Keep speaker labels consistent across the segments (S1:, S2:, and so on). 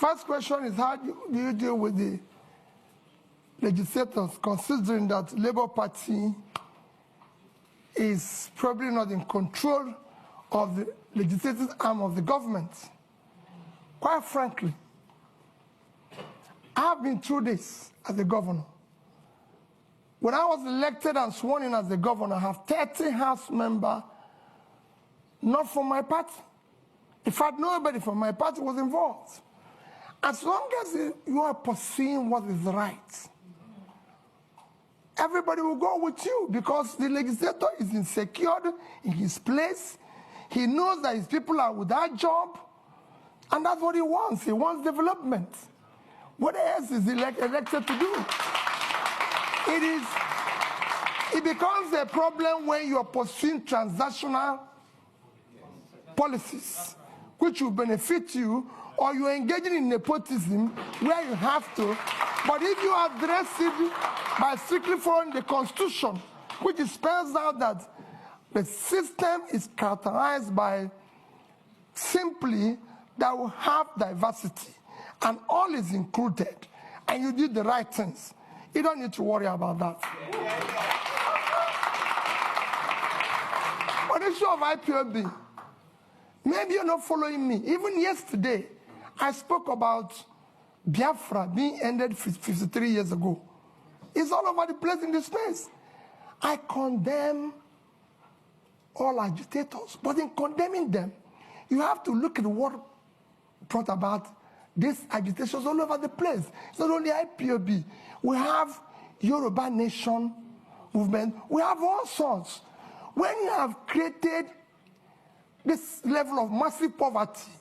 S1: First question is, how do you deal with the legislators, considering that Labour Party is probably not in control of the legislative arm of the government? Quite frankly, I've been through this as a governor. When I was elected and sworn in as the governor, I have 30 House members, not from my party. In fact, nobody from my party was involved. As long as you are pursuing what is right, everybody will go with you, because the legislator is insecure in his place. He knows that his people are without job, and that's what he wants. He wants development. What else is he elected to do? It becomes a problem when you are pursuing transactional policies, which will benefit you, or you're engaging in nepotism where you have to. But if you address it by strictly following the Constitution, which spells out that the system is characterized by simply that we have diversity and all is included, and you do the right things, you don't need to worry about that. On the issue of IPOB, maybe you're not following me. Even yesterday, I spoke about Biafra being ended 53 years ago. It's all over the place in this space. I condemn all agitators, but in condemning them, you have to look at what brought about these agitations all over the place. It's not only IPOB. We have Yoruba Nation movement. We have all sorts. When you have created this level of massive poverty,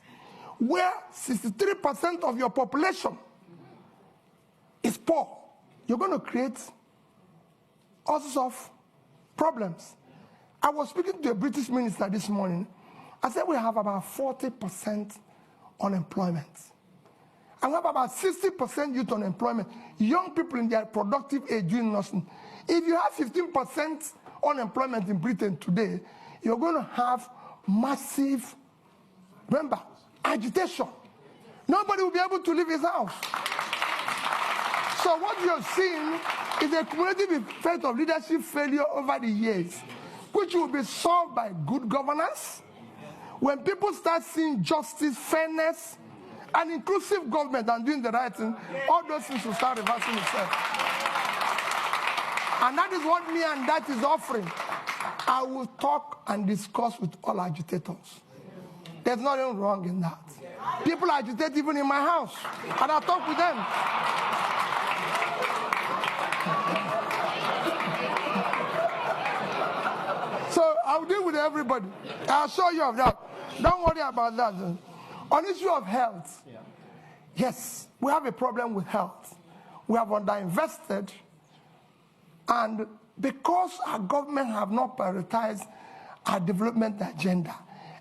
S1: where 63% of your population is poor, you're going to create all sorts of problems. I was speaking to a British minister this morning. I said we have about 40% unemployment. And we have about 60% youth unemployment. Young people in their productive age doing nothing. If you have 15% unemployment in Britain today, you're going to have massive, remember, agitation. Nobody will be able to leave his house. So what you're seeing is a cumulative effect of leadership failure over the years, which will be solved by good governance. When people start seeing justice, fairness, and inclusive government and doing the right thing, all those things will start reversing itself. And that is what me and that is offering. I will talk and discuss with all agitators. There's nothing wrong in that. People agitate even in my house, and I talk with them. So I'll deal with everybody. I'll show you of that. Don't worry about that. On the issue of health, yes, we have a problem with health. We have underinvested, and because our government have not prioritized our development agenda,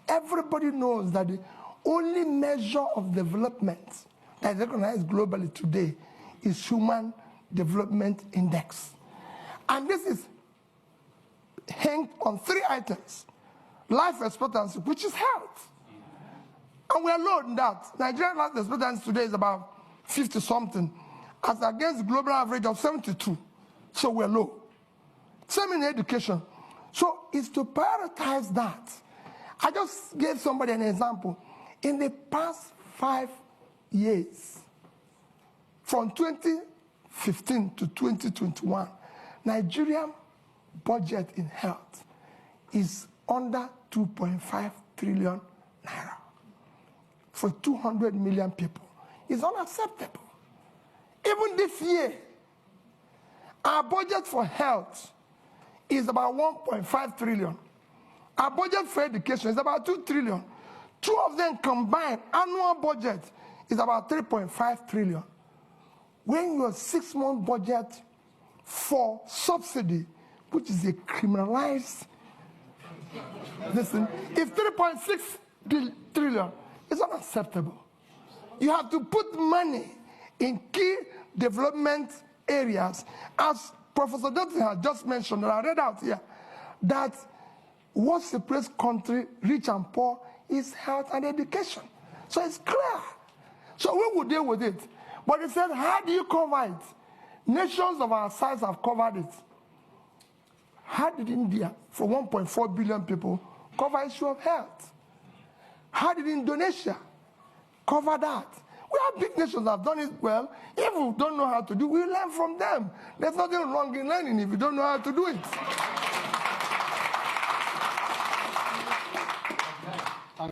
S1: everybody knows that the only measure of development that is recognized globally today is Human Development Index. And this is hanged on 3 items: life expectancy, which is health. And we are low in that. Nigerian life expectancy today is about 50-something, as against the global average of 72. So we're low. Same in education. So it's to prioritize that. I just gave somebody an example. In the past 5 years, from 2015 to 2021, Nigerian budget in health is under 2.5 trillion naira for 200 million people. It's unacceptable. Even this year, our budget for health is about 1.5 trillion. Our budget for education is about 2 trillion. 2 of them combined, annual budget is about 3.5 trillion. When your 6-month budget for subsidy, which is a criminalized, listen, if 3.6 trillion is unacceptable. You have to put money in key development areas, as Professor Dutton has just mentioned, and I read out here, that what separates country, rich and poor, is health and education. So it's clear. So we will deal with it. But he said, how do you cover it? Nations of our size have covered it. How did India, for 1.4 billion people, cover issue of health? How did Indonesia cover that? We have big nations that have done it well. If we don't know how to do it, we learn from them. There's nothing wrong in learning if you don't know how to do it.